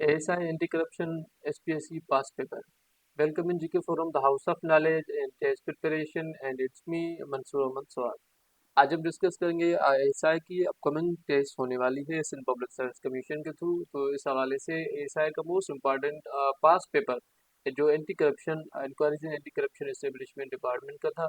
ASI Anti-Corruption SPSC Past Paper. Welcome in GK Forum, the House of Knowledge and Test Preparation, and it's me Mansoor Ahmad सवाल। आज हम discuss करेंगे ASI की upcoming test होने वाली है सिंध पब्लिक सर्विस कमीशन के थ्रू। तो इस हवाले से ASI का मोस्ट इम्पॉर्टेंट पास पेपर जो anti corruption enquiries and anti corruption establishment department का था,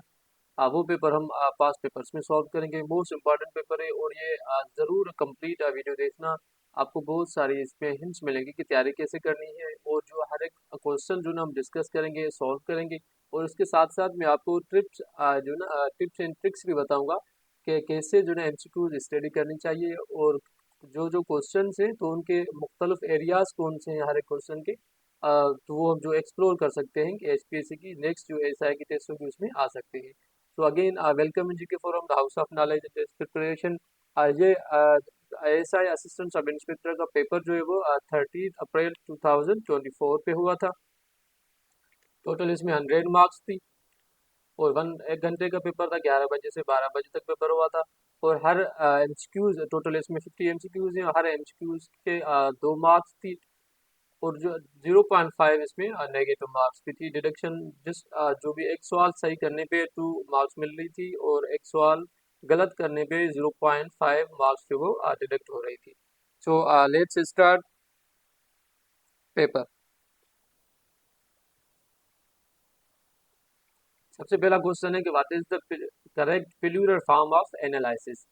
वो पेपर हम पास पेपर्स में सॉल्व करेंगे। मोस्ट इम्पॉर्टेंट पेपर है और ये ज़रूर कंप्लीट वीडियो देखना। आपको बहुत सारी इसमें हिंट्स मिलेंगी कि तैयारी कैसे करनी है, और जो हर एक क्वेश्चन जो ना हम डिस्कस करेंगे, सॉल्व करेंगे, और उसके साथ साथ मैं आपको टिप्स एंड ट्रिक्स भी बताऊंगा कि कैसे जो ना एमसीक्यूज स्टडी करनी चाहिए, और जो जो क्वेश्चन हैं तो उनके मुख्तलिफ एरियाज कौन से हैं हर एक क्वेश्चन के, तो वो हम जो एक्सप्लोर कर सकते हैं कि एचपीएससी की नेक्स्ट जो एसआई की टेस्ट होगी उसमें आ सकते हैं। So again, welcome in GK Forum, the House of Knowledge and Test Preparation। ये ASI असिस्टेंट सब इंस्पेक्टर का पेपर जो है वो 30 अप्रैल 2024 पे हुआ था। टोटल इसमें 100 मार्क्स थी और 1 घंटे का पेपर था। 11 बजे से 12 बजे तक पेपर हुआ था। और हर एमसीक्यूज टोटल इसमें 50 एमसीक्यूज हैं, हर एमसीक्यूज के 2 मार्क्स थी, और जो 0.5 इसमें नेगेटिव मार्क्स भी थी। डिडक्शन जो भी एक सवाल सही करने पे 2 मार्क्स मिल रही थी, और एक सवाल गलत करने पे 0.5 मार्क्स जो वो डिडक्ट हो रही थी। So let's start paper. सबसे पहला क्वेश्चन है कि what is the correct failure form of analysis.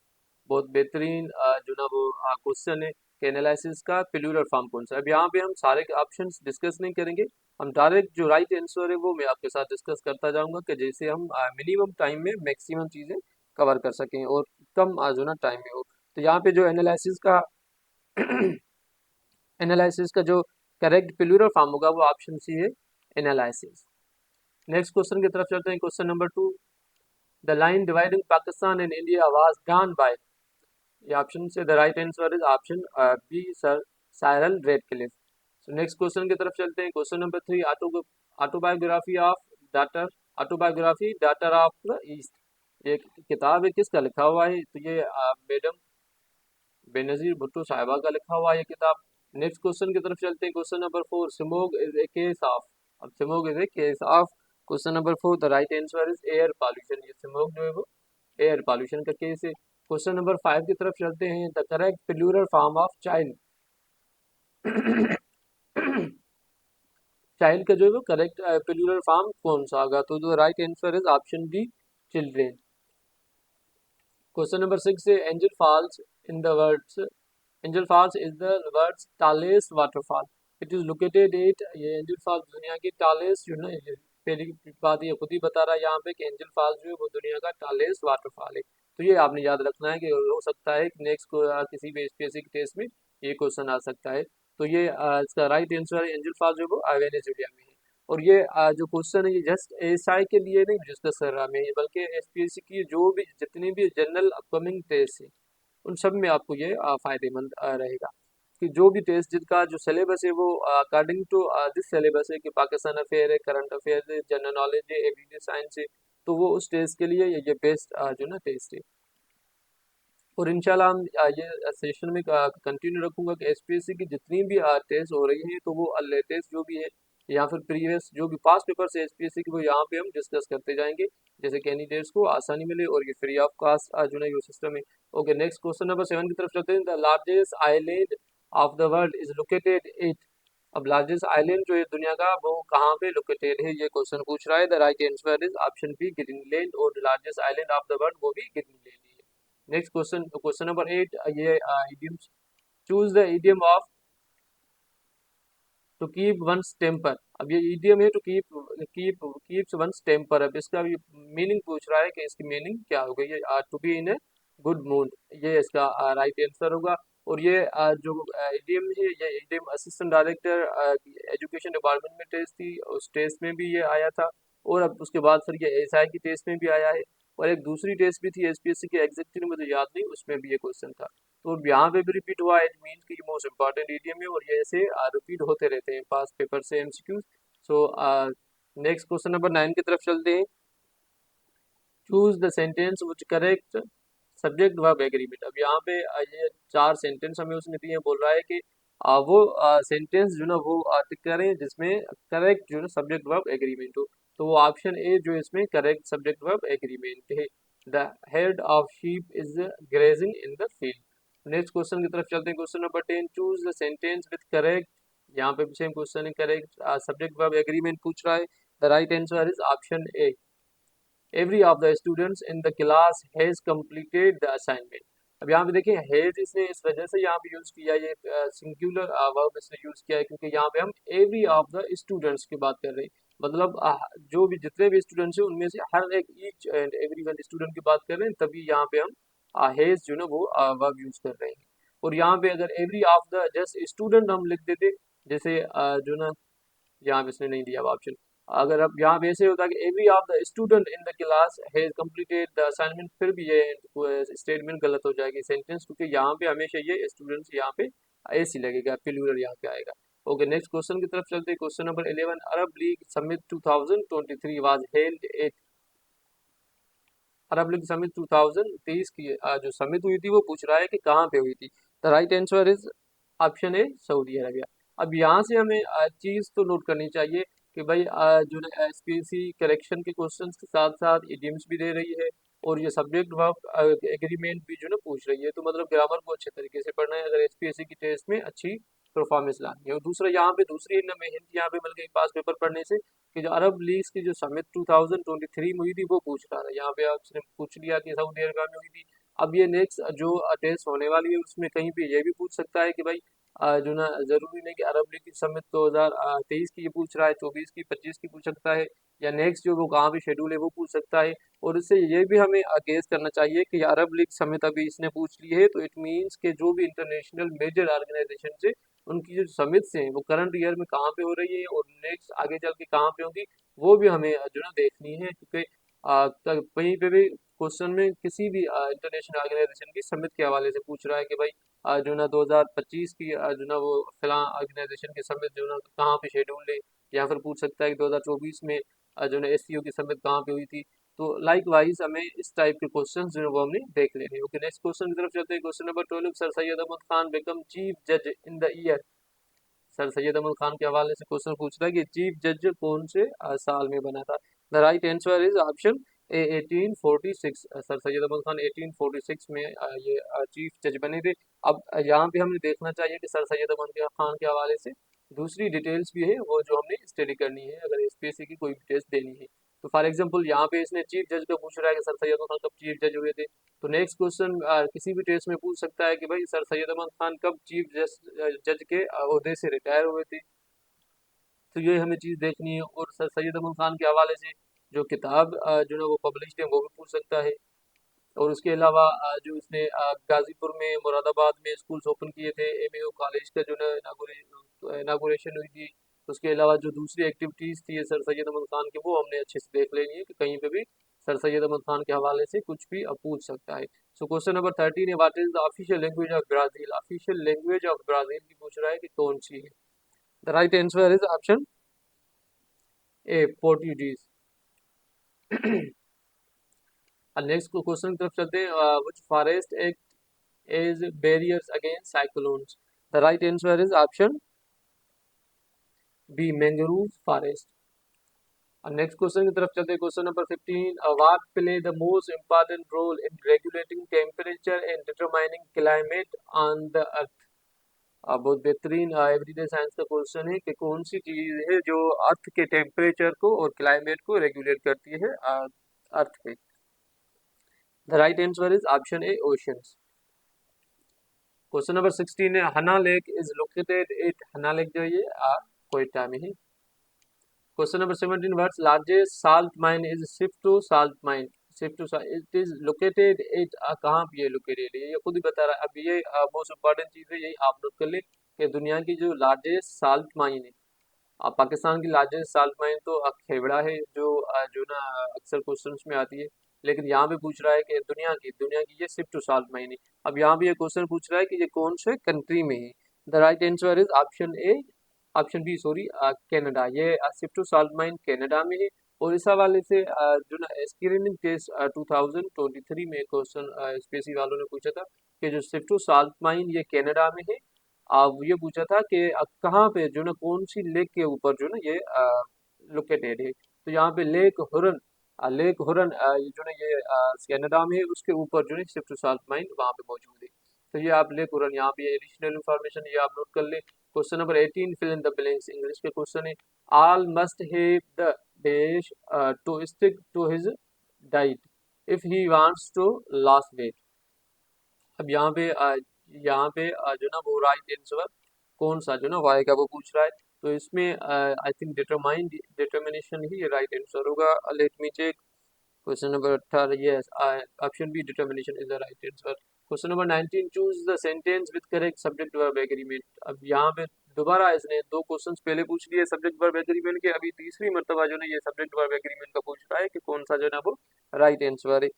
बहुत बेहतरीन जो ना वो क्वेश्चन है कि एनालिसिस का फेल्यूर फॉर्म कौन सा है। अब यहाँ पे हम सारे ऑप्शंस डिस्कस नहीं करेंगे, हम डायरेक्ट जो राइट आंसर है वो मैं आपके साथ डिस्कस करता जाऊंगा कि जैसे हम मिनिमम टाइम में मैक्सिमम चीज़ें कवर कर सकें और कम जो ना टाइम में हो। तो यहाँ पे जो एनालिसिस का जो करेक्ट फेल्यूर फॉर्म होगा वो ऑप्शन सी है, एनालिसिस। नेक्स्ट क्वेश्चन की तरफ चलते हैं। Question number 2, the line dividing Pakistan and India was drawn by. ये ऑप्शन से the right answer is option B sir Cyril Radcliffe. So next question की तरफ चलते हैं। Question number 3, autobiography of daughter autobiography daughter of the east. ये किताब है, किसका लिखा हुआ है? तो ये मैडम बेनजीर भुट्टो साहिबा का लिखा हुआ है ये किताब। नेक्स्ट क्वेश्चन की तरफ चलते हैं। Question number 4, smoke is a case of. अब smoke is a case of. Question number 4, the right answer is air pollution. ये स्मोक जो है वो एयर पॉल्यूशन का केस है। क्वेश्चन नंबर 5 की तरफ चलते हैं। The correct plural form of child. Child का जो है वो करेक्ट प्लूरल फॉर्म कौन सा होगा? तो the right answer is option B, children. Question number 6 है, Angel Falls in the world's. Angel Falls is the world's tallest waterfall. It is located at. ये एंजल फॉल्स दुनिया की टालेस्ट जो ना, ये पहली बात ये खुद ही बता रहा है यहाँ पे कि एंजल फॉल्स जो है वो दुनिया का टालेस्ट वाटरफॉल है। तो ये आपने याद रखना है कि हो सकता है कि नेक्स्ट को किसी भी एचपीएससी टेस्ट में ये क्वेश्चन आ सकता है। तो ये इसका राइट आंसर है, एंजल फॉल्स जो वो वेनेजुएला में है। और ये जो क्वेश्चन है ये जस्ट एएसआई के लिए नहीं डिस्कस कर रहा मैं, बल्कि एचपीएससी की जो भी जितनी भी जनरल अपकमिंग टेस्ट है उन सब में आपको ये फायदेमंद रहेगा। कि जो भी टेस्ट जिनका जो सिलेबस है वो अकॉर्डिंग टू दिस सिलेबस है कि पाकिस्तान अफेयर है, करंट अफेयर है, जनरल नॉलेज है, एवरीडे साइंस है, तो वो उस टेस्ट के लिए ये बेस्ट जो ना टेस्ट है। और इंशाल्लाह हम ये सेशन में कंटिन्यू रखूंगा कि एचपीएससी की जितनी भी टेस्ट हो रही है तो वो लेटेस्ट जो भी है या फिर प्रीवियस जो भी पास पेपर से एचपीएससी की वो यहाँ पे हम डिस्कस करते जाएंगे, जैसे कैंडिडेट्स को आसानी मिले, और ये फ्री ऑफ कास्ट जो ना ये सिस्टम है। ओके, नेक्स्ट क्वेश्चन नंबर 7 की तरफ चलते हैं। The largest island of the world is located it. अब लार्जेस्ट आइलैंड जो है दुनिया का वो कहाँ पे लोकेटेड है, ये क्वेश्चन पूछ रहा है। The right answer is option B, Greenland. और the largest island of the world वो भी ग्रीनलैंड है। नेक्स्ट क्वेश्चन, क्वेश्चन नंबर 8, ये idioms. Choose the idiom of to keep one's temper. अब ये इडियम है टू कीप्स वंस टेम्पर। अब इसका भी मीनिंग पूछ रहा है कि इसकी मीनिंग क्या होगी। ये to be in a good mood, ये इसका राइट आंसर होगा। और ये जो इडियम है ये idiom assistant director education department में टेस्ट थी, उस टेस्ट में भी ये आया था, और अब उसके बाद फिर ये एसआई की टेस्ट में भी आया है, और एक दूसरी टेस्ट भी थी एचपीएससी की, एग्जैक्टली मुझे याद नहीं, उसमें भी ये क्वेश्चन था। तो यहाँ पे भी रिपीट हुआ, इट मीन कि ये मोस्ट इंपॉर्टेंट ईडीएम है, और ये ऐसे रिपीट होते रहते हैं पास पेपर से एमसीक्यूज। सो नेक्स्ट क्वेश्चन नंबर 9 की तरफ चलते हैं। Choose the sentence which correct subject verb agreement. अब यहाँ पे ये 4 सेंटेंस हमें उसने दिए हैं। बोल रहा है कि वो सेंटेंस जो ना वो टिक करें जिसमें करेक्ट जो ना सब्जेक्ट वर्ब एग्रीमेंट हो। तो वो ऑप्शन ए जो इसमें करेक्ट सब्जेक्ट वर्ब एग्रीमेंट है। The head of sheep is grazing in the field. Next question की तरफ चलते हैं। Question number 10, choose the sentence with correct, यहाँ पे भी सेम क्वेश्चन है, करेक्ट सब्जेक्ट वर्ब एग्रीमेंट पूछ रहा है। The right answer is option A, every of the students in the class has completed the assignment. अब यहाँ पे देखिए हैज इसने इस वजह से यहाँ पे यूज किया, ये सिंगुलर वर्ब इसने यूज किया है क्योंकि यहाँ पे हम एवरी ऑफ द स्टूडेंट्स की बात कर रहे हैं। मतलब जो भी जितने भी स्टूडेंट्स हैं उनमें से हर एक each and every one student की बात कर रहे हैं, तभी यहाँ पे हम हैज जो ना वो वर्ब यूज कर रहे हैं। और यहाँ पे अगर every of the just student हम लिख देते, जैसे जो ना यहाँ पे इसने नहीं दिया ऑप्शन, अगर अब यहाँ पे ऐसे होता कि every of the student in the class has completed the assignment, फिर भी ये स्टेटमेंट गलत हो जाएगी सेंटेंस, क्योंकि यहाँ पे हमेशा ये स्टूडेंट्स यहाँ पे ऐसी लगेगा, प्लूरल यहाँ पे आएगा। ओके, नेक्स्ट क्वेश्चन की तरफ चलते हैं। Question number 11, Arab league summit 2023 was held at. Arab league summit 2023 की जो समिट हुई थी वो पूछ रहा है कि कहाँ पे हुई थी। The right answer is option A, Saudi Arabia. अब यहाँ से हमें चीज तो नोट करनी चाहिए कि भाई जो है एसपीएससी करेक्शन के क्वेश्चंस के साथ साथ इडियम्स भी दे रही है और ये सब्जेक्ट वर्ब एग्रीमेंट भी जो ना पूछ रही है, तो मतलब ग्रामर को अच्छे तरीके से पढ़ना है अगर एसपीएससी की टेस्ट में अच्छी परफॉर्मेंस लानी है। और दूसरा यहाँ पे दूसरी हमें हिंट यहाँ पे मिल गई पास पेपर पढ़ने से कि जो अरब लीग्स की जो समिट 2023 में हुई थी वो पूछ रहा था। यहाँ पे आपने पूछ लिया कि सऊदी अरब में हुई थी। अब ये नेक्स्ट जो टेस्ट होने वाली है उसमें कहीं पे ये भी पूछ सकता है कि भाई जो ना जरूरी नहीं कि अरब लीग की समिट 2023 की ये पूछ रहा है, 24 की 25 की पूछ सकता है, या नेक्स्ट जो वो कहाँ पे शेड्यूल है वो पूछ सकता है। और इससे ये भी हमें गेस करना चाहिए कि अरब लीग समिट अभी इसने पूछ ली है, तो इट मीन्स के जो भी इंटरनेशनल मेजर ऑर्गेनाइजेशन से उनकी जो समिट्स हैं वो करंट ईयर में कहाँ पे हो रही है और नेक्स्ट आगे चल के कहाँ पे होगी, वो भी हमें जो ना देखनी है। क्योंकि कहीं पे भी क्वेश्चन में किसी भी इंटरनेशनल ऑर्गेनाइजेशन की समिट के हवाले से पूछ रहा है कि भाई जो ना 2025 की जो ना वो फिलहाल ऑर्गेनाइजेशन की समिट जो ना कहाँ पे शेड्यूल है, या फिर पूछ सकता है कि 2024 में जो ना एससीओ की समिट कहाँ पे हुई थी। तो लाइक वाइज हमें इस टाइप के क्वेश्चन जो है वो हमने देख लेने हैं। ओके, नेक्स्ट क्वेश्चन की तरफ चलते हैं। Question number 12, sir Syed Ahmad Khan become chief जज in the year. Sir Syed Ahmad Khan के हवाले से क्वेश्चन पूछ रहा है कि चीफ जज कौन से साल में बना था। The right answer is option A 1846। Sir Syed Ahmad Khan 1846 में ये चीफ जज बने थे। अब यहाँ पे हमें देखना चाहिए कि सर सैयद अहमद खान के हवाले से दूसरी डिटेल्स भी है वो जो हमने स्टडी करनी है अगर एसपीएससी की कोई भी टेस्ट देनी है। तो फॉर एग्जांपल यहाँ पे इसने चीफ जज का पूछ रहा है कि सर सैयद अहमद खान कब चीफ जज हुए थे। तो नेक्स्ट क्वेश्चन किसी भी टेस्ट में पूछ सकता है कि भाई सर सैयद अहमद खान कब चीफ जज के ओहदे से रिटायर हुए थे। तो ये हमें चीज़ देखनी है। और सर सैयद अहमद खान के हवाले से जो किताब जो है वो पब्लिश है वो भी पूछ सकता है। और उसके अलावा जो इसने गाजीपुर में मुरादाबाद में स्कूल्स ओपन किए थे, एमएओ कॉलेज का जो है इनागोरेशन हुई थी। उसके अलावा जो दूसरी एक्टिविटीज़ थी सर सैयद अहमद खान की वो हमने अच्छे से देख लेनी है कि कहीं पे भी सर सैयद अहमद खान के हवाले से कुछ भी पूछ सकता है। सो क्वेश्चन नंबर 13 है, what is the official language of Brazil. Official language of Brazil की पूछ रहा है कि कौन सी है। The right answer is option A, Portuguese. Next question की तरफ चलते हैं। Which forest act as barriers against cyclones. The right answer is option B, mangrove forest. Next question की तरफ चलते हैं। Question number 15, what play the most important role in regulating temperature and determining climate on the earth. बहुत बेहतरीन everyday science का question है कि कौन सी चीज है जो अर्थ के टेम्परेचर को और क्लाइमेट को रेगुलेट करती है अर्थ पे। The right answer is option A, oceans. Question number 16 है, Hanna lake is located at. Hanna lake जो है ये कोयटा में है। Question number 17, world's largest salt mine is Sifto salt mine. Sifto it is located at, कहाँ पे ये लोकेटेड है ये खुद ही बता रहा है। अब ये मोस्ट इंपॉर्टेंट चीज है, यही आप नोट कर ले कि दुनिया की जो लार्जेस्ट साल्ट माइन है, पाकिस्तान की लार्जेस्ट साल्ट माइन तो खेवड़ा है जो ना अक्सर क्वेश्चंस में आती है। लेकिन यहाँ पे पूछ रहा है कि दुनिया की ये सिर्फ टू साल्ट माइन है। अब यहाँ भी ये क्वेश्चन पूछ रहा है कि ये कौन से कंट्री में है। The right answer is option A, option B sorry, Canada. ये सिर्फ टू साल्ट माइन कनाडा में है। और इस हवाले से जो ना स्क्रीनिंग टेस्ट 2023 में क्वेश्चन स्पेसी वालों ने पूछा था कि जो सिर्फ टू साल्ट माइन ये कनाडा में है अब ये पूछा था कि कहाँ पे जो ना कौन सी लेक के ऊपर जो ना ये लोकेटेड है। तो यहाँ पे लेक हुरन ये जो ना ये कनाडा में है, उसके ऊपर जो है शिफ्ट टू साल्ट माइन वहाँ पे मौजूद है। तो ये आप लेक हुरन यहाँ पे एडिशनल इंफॉर्मेशन ये आप नोट कर ले। Question number 18 fill in the blanks English के क्वेश्चन है। All must have the dash to stick to his diet if he wants to loss weight. अब यहाँ पे जो ना वो राइट आंसर कौन सा जो ना वाई का वो पूछ रहा है। तो इसमें आई थिंक डिटर्मिनेशन ही राइट आंसर होगा। Let me check. Question number 18 yes option B determination is the right answer. Question number 19 choose the sentence with correct subject verb agreement. अब यहाँ पे दोबारा इसने दो क्वेश्चंस पहले पूछ लिए सब्जेक्ट वर्ब एग्रीमेंट के, अभी तीसरी मर्तबा जो ना ये सब्जेक्ट वर्ब एग्रीमेंट का पूछ रहा है कि कौन सा जो ना वो राइट आंसर है।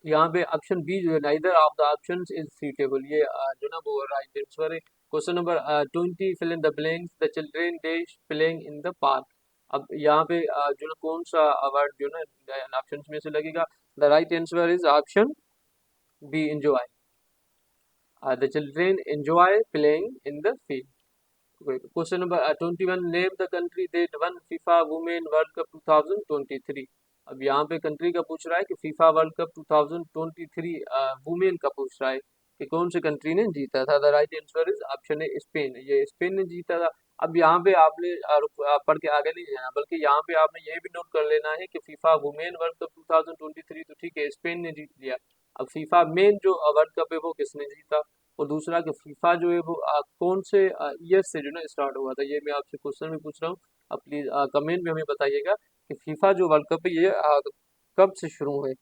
यहाँ पे ऑप्शन बी जो है neither of the option is suitable, ये जो ना वो राइट आंसर है। Question number 20 fill in the blanks the children dash playing in the park. अब यहाँ पे जो ना कौन सा वर्ड जो ना ऑप्शन में से लगेगा। The right answer is option B enjoy. The children enjoy playing in the field. Question number 21 name the country that one FIFA women world cup 2023। अब यहाँ पे कंट्री का पूछ रहा है कि फीफा वर्ल्ड कप 2023 वुमेन का पूछ रहा है कि कौन सी कंट्री ने जीता था। The right answer is option है स्पेन, ये स्पेन ने जीता था। अब यहाँ पे आपने पढ़ के आगे नहीं जाना, बल्कि यहाँ पे आपने ये भी नोट कर लेना है कि फीफा वुमेन वर्ल्ड कप 2023 तो ठीक है स्पेन ने जीत लिया। अब फीफा मेन जो वर्ल्ड कप है वो किसने जीता, और दूसरा कि फीफा जो है वो कौन से ईयर से जो ना स्टार्ट हुआ था। ये मैं आपसे क्वेश्चन भी पूछ रहा हूँ। अब प्लीज कमेंट में हमें बताइएगा कि फीफा जो वर्ल्ड कप है ये कब से शुरू हुए,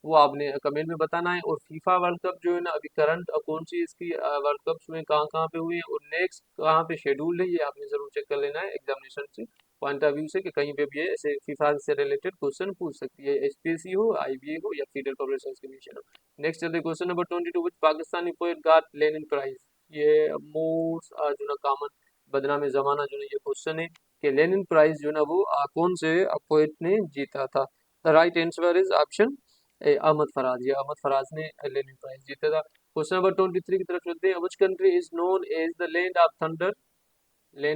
वो आपने कमेंट में बताना है। और फीफा वर्ल्ड कप जो है ना अभी करंट कौन सी इसकी वर्ल्ड कप्स हुए कहाँ कहाँ पे हुए हैं और नेक्स्ट कहाँ पे शेड्यूल है, ये आपने जरूर चेक कर लेना है एग्जामिनेशन से पॉइंट ऑफ व्यू से कि कहीं पे भी ये ऐसे फीफा से रिलेटेड क्वेश्चन पूछ सकती है, एचपीएससी हो, आईबीए हो या फेडरल पब्लिक सर्विस कमीशन हो। नेक्स्ट चलते question number 22 which Pakistani poet got Lenin prize. ये मोस्ट जो ना कॉमन बदनाम जमाना जो ना ये क्वेश्चन है कि लेनिन प्राइज जो ना वो कौन से पोएट ने जीता था। The right answer is option Ahmad Faraz, ये अहमद फराज ने लेनिन प्राइज जीता था। क्वेश्चन नंबर 23 की तरफ चलते हैं। Which country is known as the land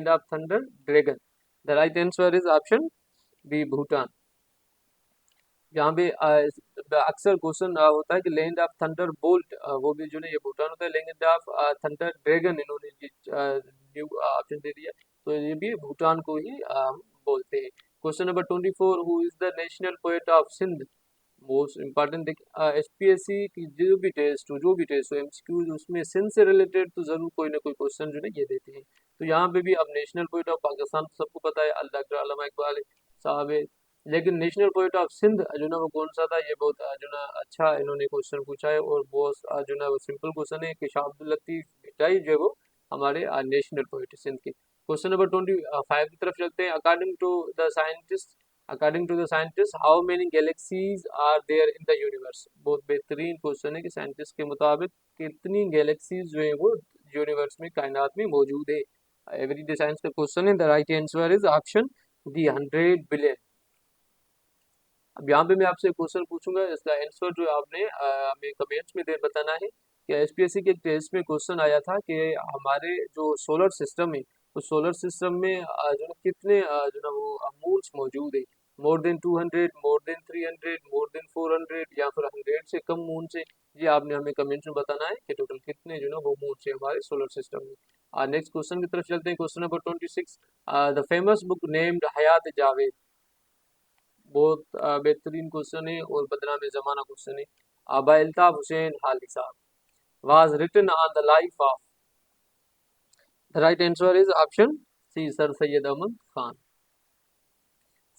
of thunder dragon. The right answer is option B Bhutan. यहाँ पे अक्सर क्वेश्चन होता है कि लैंड ऑफ थंडर बोल्ट वो भी जो है ये भूटान होता है। लैंड ऑफ थंडर ड्रैगन इन्होंने न्यू ऑप्शन दे दिया, तो ये भी भूटान को ही बोलते हैं। Question number 24 who is the national poet of Sindh. Most important HPSC की जो भी टेस्ट हो एमसीक्यू उसमें सिंध से रिलेटेड तो जरूर कोई ना कोई क्वेश्चन जो है ये देते हैं। तो यहाँ पे भी अब नेशनल पोएट ऑफ पाकिस्तान तो सबको पता है डॉक्टर अल्लामा इकबाल साहब है, लेकिन नेशनल पोएट ऑफ सिंध जो ना वो कौन सा था, ये बहुत जो ना अच्छा इन्होंने क्वेश्चन पूछा है और बहुत जो ना वो सिंपल क्वेश्चन है कि शाह अब्दुल लतीफ भुट्टाई जो है वो हमारे नेशनल पोएट है सिंध के। क्वेश्चन नंबर 25 की तरफ चलते हैं। According to the scientist how many galaxies are there in the universe. बहुत बेहतरीन क्वेश्चन है कि साइंटिस्ट के मुताबिक कितनी गैलेक्सीज जो है वो यूनिवर्स में कायनात में मौजूद है। एवरीडे साइंस का क्वेश्चन है। The right answer is option the 100 billion. अब यहाँ पे मैं आपसे क्वेश्चन पूछूंगा, इसका आंसर जो आपने हमें कमेंट्स में दे बताना है कि एचपीएससी के टेस्ट में क्वेश्चन आया था कि हमारे जो सोलर सिस्टम है उस सोलर सिस्टम में जो ना कितने जो ना वो मून्स मौजूद है। More than 200, more than 300, more than 400 या फिर 100 से कम मून से। ये आपने हमें कमेंट्स में बताना है कि टोटल कितने जो ना वो मून है हमारे सोलर सिस्टम में। नेक्स्ट क्वेश्चन की तरफ चलते हैं। Question number 26 the famous book named Hayat Javed. बहुत बेहतरीन क्वेश्चन है और बदनाम जमाना क्वेश्चन है। अबा Altaf Hussain Hali sahab was written on the life of. The right answer is option C sir Syed Ahmad Khan.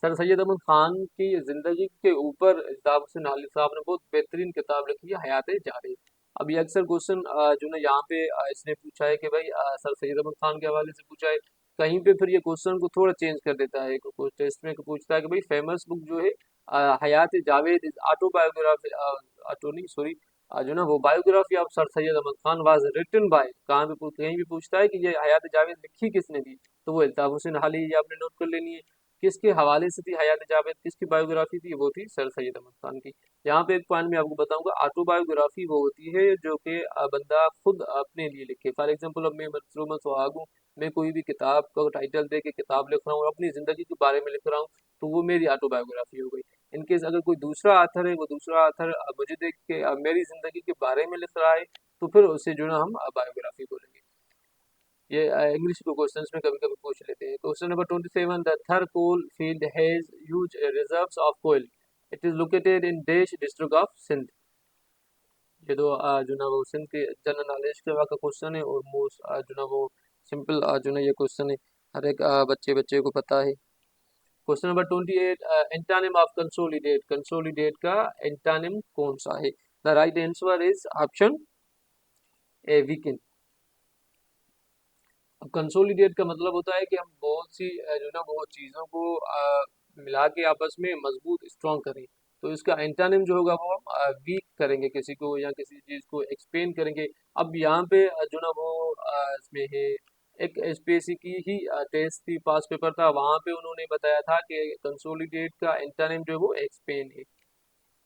Sir Syed Ahmad Khan की जिंदगी के ऊपर अल्ताफ हुसैन हाली साहब ने बहुत बेहतरीन किताब लिखी है हयात जावेद। अब ये अक्सर क्वेश्चन जो ना यहाँ पे इसने पूछा है कि भाई सर सैयद अहमद खान के हवाले से पूछा है, कहीं पे फिर ये क्वेश्चन को थोड़ा चेंज कर देता है। टेस्ट में पूछता है कि भाई फेमस बुक जो है Hayat Javed is autobiography auto नहीं सॉरी जो ना वो biography of sir Syed Ahmad Khan was written by. कहाँ पे कहीं भी पूछता है कि ये हयात जावेद लिखी किसने थी, तो वो अल्ताफ हुसैन हाली, ये आपने नोट कर लेनी है। किसके हवाले से थी हयात जावेद, किसकी बायोग्राफी थी, वो थी सर सैयद अहमद खान की। यहाँ पे एक पॉइंट मैं आपको बताऊंगा, ऑटोबायोग्राफी वो होती है जो कि बंदा खुद अपने लिए लिखे। फॉर एग्जांपल अब मैं मंसूर सुहाग हूँ, मैं कोई भी किताब का टाइटल दे के किताब लिख रहा हूँ, अपनी जिंदगी के बारे में लिख रहा हूँ, तो वो मेरी ऑटोबायोग्राफी हो गई। इनकेस अगर कोई दूसरा आथर है, वो दूसरा आथर मुझे देख के मेरी जिंदगी के बारे में लिख रहा है, तो फिर उससे जो ना हम बायोग्राफी बोलेंगे। ये इंग्लिश के क्वेश्चंस में कभी कभी पूछ लेते हैं। Question number 27, the Thar coal field has huge reserves of coal, it is located in देश डिस्ट्रिक्ट ऑफ सिंध। ये तो जो ना वो सिंध के जनरल नॉलेज के का क्वेश्चन है, और मोस्ट जो ना वो सिंपल जो ना ये क्वेश्चन है, हर एक बच्चे बच्चे को पता है। Question number 28, antonym of consolidate, consolidate का एंटानिम कौन सा है? The right answer is option A, weaken. अब कंसोलिडेट का मतलब होता है कि हम बहुत सी जो ना वो चीज़ों को मिला के आपस में मजबूत स्ट्रॉन्ग करें। तो इसका एंटानिम जो होगा वो हम वीक करेंगे किसी को, या किसी चीज़ को एक्सपेंड करेंगे। अब यहाँ पे जो ना वो इसमें है एक एसपीएससी की ही टेस्ट थी, पास पेपर था, वहाँ पे उन्होंने बताया था कि कंसोलिडेट का एंटानिम जो है वो एक्सपेंड है।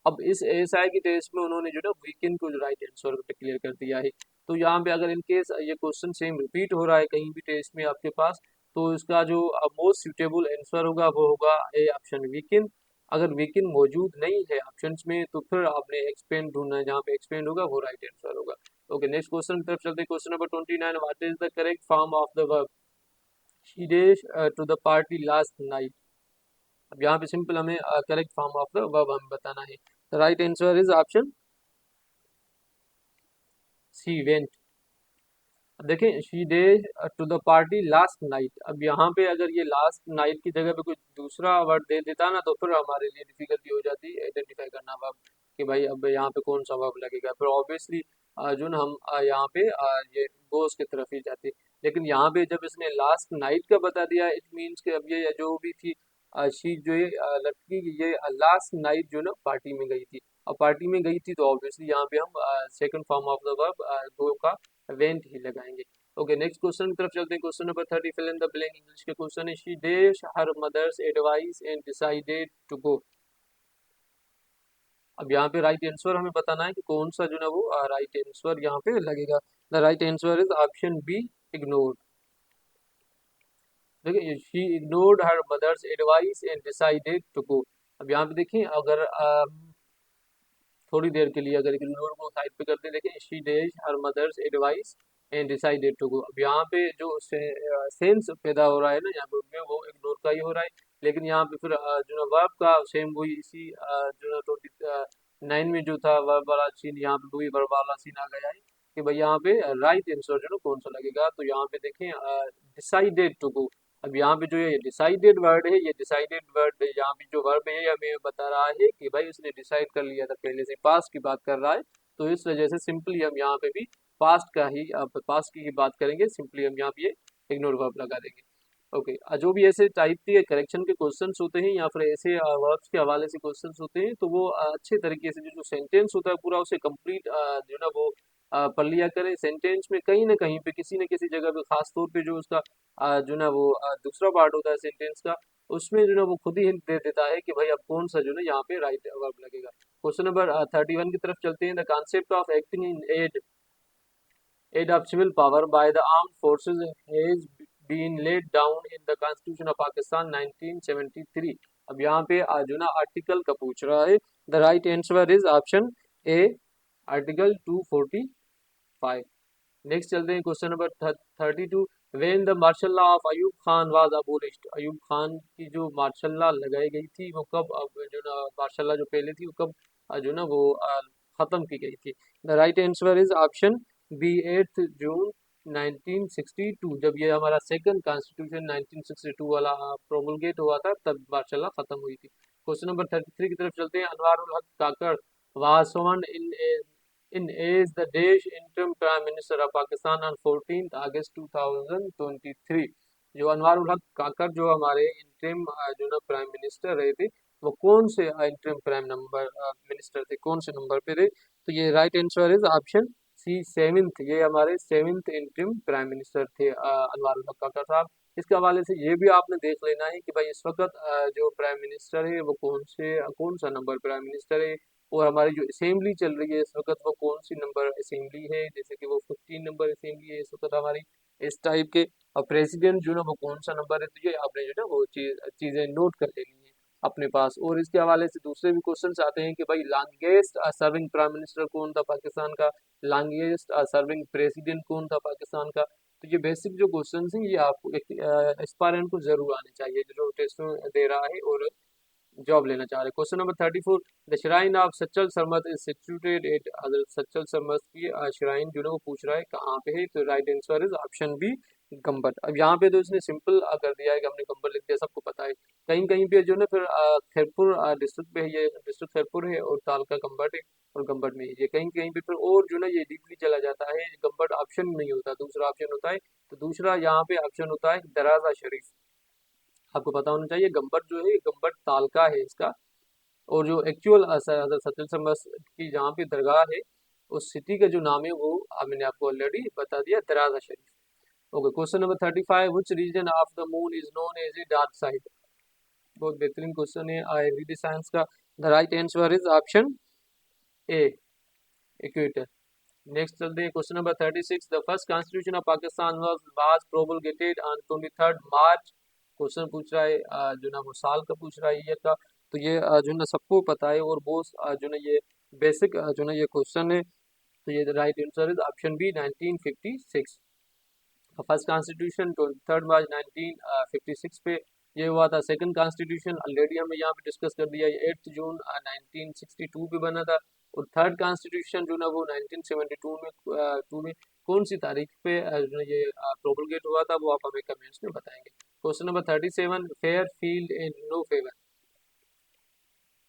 अब इस एएसआई की टेस्ट में उन्होंने जो ना वीकेंड को जो राइट आंसर डिक्लेयर कर दिया है। तो यहाँ पे अगर इन केस ये क्वेश्चन सेम रिपीट हो रहा है कहीं भी टेस्ट में आपके पास, तो इसका जो मोस्ट सुटेबल आंसर होगा वो होगा ए, ऑप्शन वीकेंड। अगर वीकेंड मौजूद नहीं है ऑप्शंस में, तो फिर आपने एक्सपेंड ढूंढना है, जहाँ पे एक्सपेंड होगा वो राइट आंसर होगा। ओके, नेक्स्ट क्वेश्चन की तरफ चलते हैं। Question number 29, what is the correct form of the verb she dash to the party last night? अब यहाँ पे सिंपल हमें correct form of the verb हमें बताना है। The right answer is option C, went. अब देखें, she dash to the party last night, अब यहाँ पे अगर ये लास्ट नाइट की जगह पे कोई दूसरा वर्ड दे देता ना, तो फिर हमारे लिए डिफिकल्टी हो जाती है आइडेंटिफाई करना वर्ब कि भाई अब यहाँ पे कौन सा वर्ब लगेगा। फिर ऑब्वियसली जो ना हम यहाँ पे ये गोस की तरफ ही जाते। लेकिन यहाँ पे जब इसने लास्ट नाइट का बता दिया, इट मीन्स कि अब ये जो भी थी शी जो ये लड़की ये लास्ट नाइट जो ना पार्टी में गई थी। अब पार्टी में गई थी, तो ऑब्वियसली यहाँ पे हम second form of the verb go का वेंट ही लगाएंगे। ओके, नेक्स्ट क्वेश्चन की तरफ चलते हैं। Question number 30, fill in the blank. English के क्वेश्चन है, she dash her mother's advice and decided to go. अब यहाँ पे राइट आंसर हमें बताना है कि कौन सा जो ना वो राइट आंसर यहाँ पे लगेगा। The right answer is option B, ignore. देखिए, she ignored her mother's advice and decided to go. अब यहाँ पे देखिए, अगर थोड़ी देर के लिए अगर इग्नोर को साइड पे करते हैं, देखिए she does her mother's advice and decided to go. अब यहाँ पे जो सेंस पैदा हो रहा है ना यहाँ पे, में वो इग्नोर का ही हो रहा है। लेकिन यहाँ पे फिर जो ना वर्ब का सेम वही इसी जो ना 29 में जो था वर्ब वाला सीन, यहाँ पे वही वर्ब वाला सीन आ गया है कि भाई यहाँ पे राइट आंसर जो ना कौन सा लगेगा। तो यहाँ पे देखें डिसाइडेड टू गो। अब यहाँ पे जो ये डिसाइडेड वर्ड है, ये डिसाइडेड वर्ड यहाँ पे जो वर्ब है, ये हमें बता रहा है कि भाई उसने डिसाइड कर लिया था पहले से, पास्ट की बात कर रहा है। तो इस वजह से सिंपली हम यहाँ पे भी पास्ट का ही पास्ट की ही बात करेंगे, सिंपली हम यहाँ पे ये इग्नोर वर्ब लगा देंगे। ओके, जो भी ऐसे टाइप के करेक्शन के क्वेश्चंस होते हैं, या फिर ऐसे वर्ब्स के हवाले से क्वेश्चंस होते हैं, तो वो अच्छे तरीके से जो सेंटेंस होता है पूरा उसे कंप्लीट जो ना वो पढ़ लिया करें। सेंटेंस में कहीं ना कहीं पे किसी न किसी जगह पे खास तौर पे जो उसका जो ना वो दूसरा पार्ट होता है सेंटेंस का, उसमें जो ना वो खुद ही हिंट दे देता है कि भाई अब कौन सा जो ना यहाँ पे राइट वर्ब लगेगा। क्वेश्चन नंबर 31 की तरफ चलते हैं। The concept of acting in aid of civil power by the armed forces has been laid down in the Constitution of Pakistan 1973। अब यहाँ पे जो ना आर्टिकल का पूछ रहा है। The right answer is option A, article 245। Next चलते हैं question number 32, when the martial law of Ayub Khan was abolished. Ayub Khan की जो मार्शल लॉ लगाई गई थी वो कब, अब जो ना मार्शल लॉ जो पहले थी वो कब जो ना वो खत्म की गई थी? The right answer is option B, 8 June 1962। जब ये हमारा सेकंड कॉन्स्टिट्यूशन 1962 वाला प्रोमulgate हुआ था, तब मार्शल लॉ खत्म हुई थी। क्वेश्चन नंबर 33 की तरफ चलते हैं। अनवारुल हक काकड़ was sworn in as the Desh interim prime minister of Pakistan on 14th August 2023। जो अनवर उल हक काकड़ जो हमारे इंटरिम जो ना प्राइम मिनिस्टर रहे थे, वो कौन से इंटरिम प्राइम नंबर मिनिस्टर थे, कौन से नंबर पे थे? तो ये right answer is option C seventh, ये हमारे सेवेंथ इंटरिम प्राइम मिनिस्टर थे अनवर खट्टर साहब। इसके हवाले से ये भी आपने देख लेना है कि भाई इस वक्त जो प्राइम मिनिस्टर है वो कौन सा नंबर प्राइम मिनिस्टर है, और हमारी जो असेंबली चल रही है इस वक्त वो कौन सी नंबर असेंबली है, जैसे कि वो 15 नंबर असेंबली है इस वक्त हमारी, इस टाइप के। और प्रेसिडेंट जो ना वो कौन सा नंबर है, तो ये आपने जो है वो चीजें नोट कर लेनी है अपने पास। और इसके हवाले से दूसरे भी क्वेश्चंस आते हैं कि भाई लॉन्गेस्ट सर्विंग प्राइम मिनिस्टर कौन था पाकिस्तान का, लॉन्गेस्ट सर्विंग प्रेसिडेंट कौन था पाकिस्तान का। तो ये बेसिक जो क्वेश्चन हैं ये आपको एक्सपायरेंट को जरूर आने चाहिए जो टेस्ट में दे रहा है और जॉब लेना चाह रहे हैं। Question number 34, the shrine of Sachal Sarmad is situated at Hazrat Sachal Sarmad की श्राइन जो है वो पूछ रहा है कहाँ पे है, तो right answer is option B Gambat. अब यहाँ पे तो इसने सिंपल कर दिया है कि हमने गंबट लिख दिया, सबको पता है। कहीं कहीं पे जो है ना फिर खैरपुर डिस्ट्रिक्ट पे है, ये डिस्ट्रिक्ट खैरपुर है और तालका गंबट है, और गंबट में है ये। कहीं कहीं पे फिर और जो ना ये डीपली चला जाता है, गंबट ऑप्शन नहीं होता, दूसरा ऑप्शन होता है। तो दूसरा यहाँ पे ऑप्शन होता है दराजा शरीफ। आपको पता होना चाहिए गंबट जो है गंबट तालका है इसका, और जो एक्चुअल सचिन समस की जहाँ पे दरगाह है उस सिटी का जो नाम है वो मैंने आपको ऑलरेडी बता दिया, Daraza Sharif. Okay, question number 35, which region of the moon is known as a dark side. बहुत बेहतरीन क्वेश्चन है एवरीडे साइंस का। The right answer is option A, equator. Next चलते हैं question number 36, the first constitution of Pakistan was promulgated on 23 March. Question पूछ रहा है जो ना वो साल का पूछ रहा है ईयर का, तो ये जो ना सबको पता है और बहुत जो ना ये बेसिक जो ना ये क्वेश्चन है। तो ये right answer is option B 1956। First constitution 23 March 1956 पे ये हुआ था। सेकंड कॉन्स्टिट्यूशन ऑलरेडी हमने यहाँ पे डिस्कस कर दिया, ये 8 जून 1962 पे बना था। और थर्ड कॉन्स्टिट्यूशन जो ना वो 1972 में कौन सी तारीख पे जो ना ये प्रोमulgate हुआ था, वो आप हमें कमेंट्स में बताएंगे। Question number 37, fair field and no favour.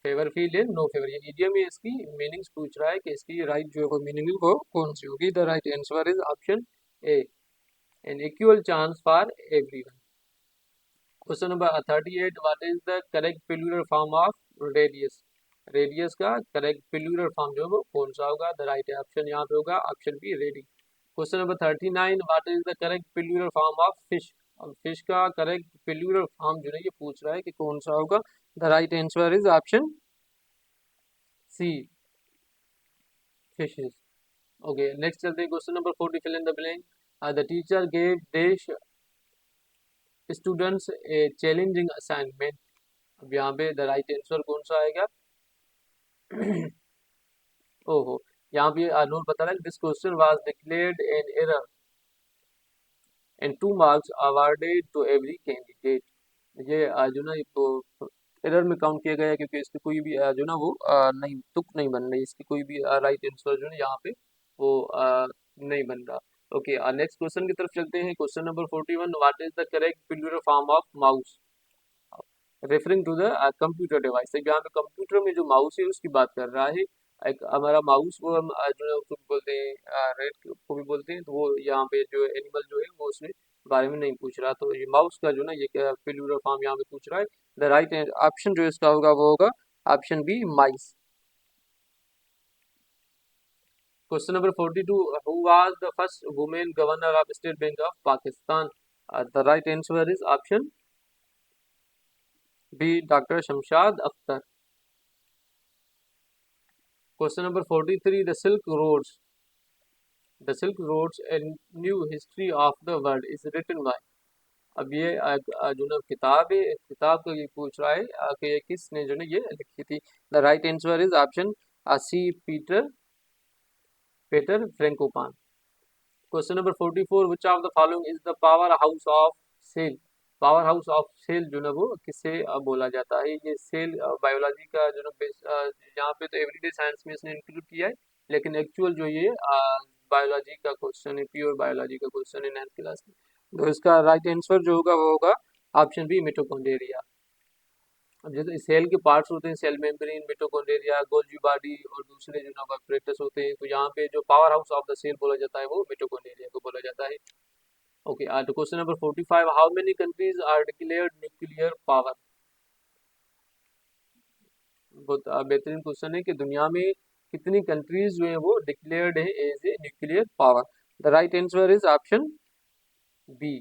Favour field and no favour, ये इडियम है, इसकी मीनिंग्स पूछ रहा है कि इसकी राइट जो है वो मीनिंग वो कौन सी होगी। The right answer is option A, an equal chance for everyone. Question number 38, what is the correct plural form of radius. Radius का करेक्ट प्लूरल फॉर्म जो है वो कौन सा होगा। द राइट ऑप्शन यहाँ पे होगा option B, radii. Question number 39, what is the correct plural form of fish. अब फिश का करेक्ट प्लूरल फॉर्म जो है ये पूछ रहा है कि कौन सा होगा। The right answer is option C, fishes. Okay, next चलते हैं question number 40, fill in the blank. The teacher gave these students a challenging assignment. अब यहाँ पे द राइट आंसर कौन सा आएगा। ओहो, यहाँ पे नोट बता रहा है this question was declared an error and 2 marks awarded to every candidate. ये जो ना ये तो एरर में काउंट किया गया है, क्योंकि इसकी कोई भी जो ना वो नहीं तुक नहीं बन रही, इसकी कोई भी राइट आंसर जो है यहाँ पे वो नहीं बन रहा। ओके, नेक्स्ट क्वेश्चन की तरफ चलते हैं। Question number 41, what is the correct plural form of mouse referring to the computer device. यहाँ पे कंप्यूटर में जो माउस है उसकी बात कर रहा है। एक हमारा माउस वो हम जो है उसको भी बोलते हैं रेड को भी बोलते हैं, तो वो यहाँ पे जो एनिमल जो है वो उसमें बारे में नहीं पूछ रहा। तो ये माउस का जो ना ये प्लूरल फॉर्म यहाँ पे पूछ रहा है। द राइट ऑप्शन जो इसका होगा वो होगा option B, mice. Question number 42, who was the first women governor of State Bank of Pakistan. The right answer is option B, doctor Shamshad Akhtar. Question number 43, the Silk Roads a new history of the world is written by. अब ये जो ना किताब है, इस किताब को ये पूछ रहा है कि ये किसने जो ना ये लिखी थी। The right answer is option C, Peter Peter Frankopan. Question number 44, which of the following is the power house of cell. Power house of cell जो ना वो किसे बोला जाता है। ये सेल बायोलॉजी का जो ना यहाँ पे तो एवरीडे साइंस में इसने इंक्लूड किया है, लेकिन एक्चुअल जो ये बायोलॉजी का क्वेश्चन है, प्योर बायोलॉजी का क्वेश्चन है 9th क्लास में। तो इसका राइट आंसर जो होगा वो होगा ऑप्शन बी, मिटोकॉन्ड्रिया। अब जैसे सेल के पार्ट्स होते हैं, cell membrane, mitochondria, Golgi body और दूसरे जो ना apparatus होते हैं, तो यहाँ पे जो power house of the cell बोला जाता है वो मिटोकॉन्ड्रिया को बोला जाता है। ओके, तो question number 45, how many countries are declared nuclear power. बहुत बेहतरीन क्वेश्चन है कि दुनिया में कितनी कंट्रीज जो है वो डिक्लेयर्ड है as a nuclear power? The right answer is option B,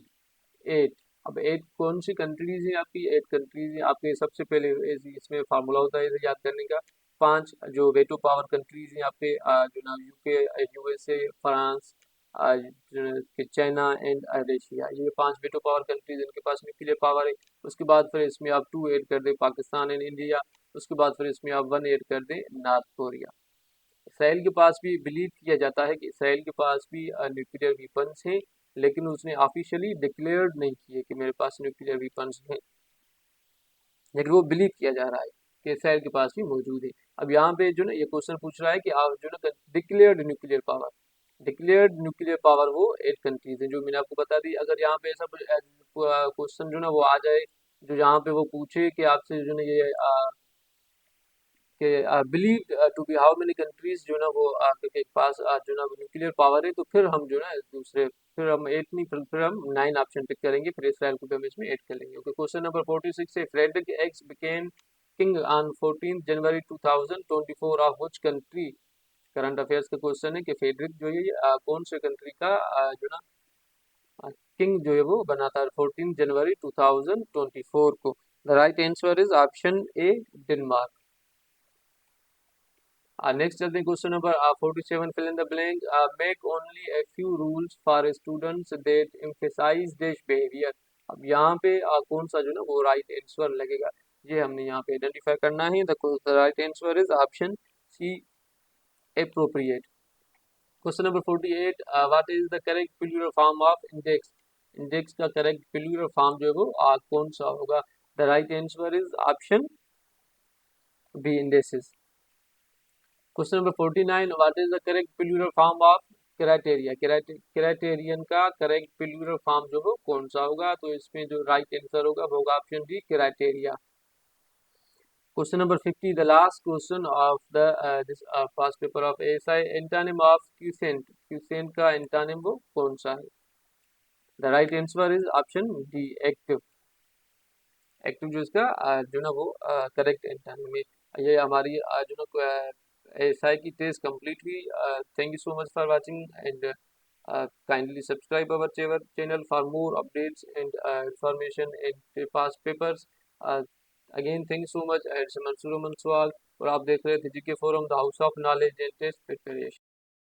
8। अब 8 कौन सी कंट्रीज है आपकी? 8 कंट्रीज है आपके। सबसे पहले इसमें फार्मूला होता है इसे याद करने का। 5 जो वेटो पावर कंट्रीज हैं आपके, जो ना UK, USA, France, China and Russia, ये 5 वेटो पावर कंट्रीज इनके पास न्यूक्लियर पावर है। उसके बाद फिर इसमें आप 2 ऐड कर दें, पाकिस्तान एंड इंडिया। उसके बाद फिर इसमें आप 1 ऐड कर दें, नॉर्थ कोरिया। इसराइल के पास भी बिलीव किया जाता है कि इसराइल के पास भी न्यूक्लियर वीपन्स हैं, लेकिन उसने ऑफिशियली डिक्लेयर्ड नहीं किए कि मेरे पास न्यूक्लियर वीपन्स हैं, लेकिन वो बिलीव किया जा रहा है कि इसराइल के पास भी मौजूद है। अब यहाँ पे जो ना ये क्वेश्चन पूछ रहा है कि आप जो ना declared nuclear power, declared nuclear power वो 8 कंट्रीज हैं जो मैंने आपको बता दी। अगर यहाँ पे ऐसा क्वेश्चन जो ना वो आ जाए, जो यहाँ पे वो पूछे कि आपसे जो ना ये कि believe to be how many countries जो ना वो के पास जो ना न्यूक्लियर पावर है, तो फिर हम जो ना दूसरे, फिर हम 8 नहीं, फिर हम 9 ऑप्शन पिक करेंगे, फिर इसराइल को भी हम इसमें ऐड कर लेंगे। ओके, क्वेश्चन नंबर 46 है, Frederik X became king on 14 January 2024 of which country? Current affairs का क्वेश्चन है कि फ्रेडरिक जो है कौन से कंट्री का जो ना किंग जो है वो बना था 14 जनवरी 2024 को? The right answer is option A, Denmark. Next चलते हैं question number 47, fill in the blank. Make only a few rules for students that emphasise dash behaviour. अब यहाँ पे कौन सा जो ना वो राइट आंसर लगेगा, ये हमने यहाँ पे आइडेंटिफाई करना है। The right answer is option C, appropriate. Question number 48, what is the correct plural form of index? Index का करेक्ट प्लूरल फॉर्म जो है वो कौन सा होगा? The right answer is option B, indexes. Question number 49, what is the correct plural form of criteria? Criterion का correct plural form जो हो कौन सा होगा? तो इसमें जो राइट आंसर होगा वो होगा option D, criteria. Question number 50, the last question of the this past paper of ASI, antonym of quotient. Quotient का एंटोनिम वो कौन सा है? The right answer is option D, active. Active जो इसका जो ना वो करेक्ट एंटोनिम है। ये हमारी जो ना एएसआई की टेस्ट कंप्लीट हुई। Thank you so much for watching and kindly subscribe our channel for more updates and information and past papers. uh, Again, thank you so much. It's Mansoor Manswal और आप देख रहे थे GK forum, the house of knowledge and test preparation.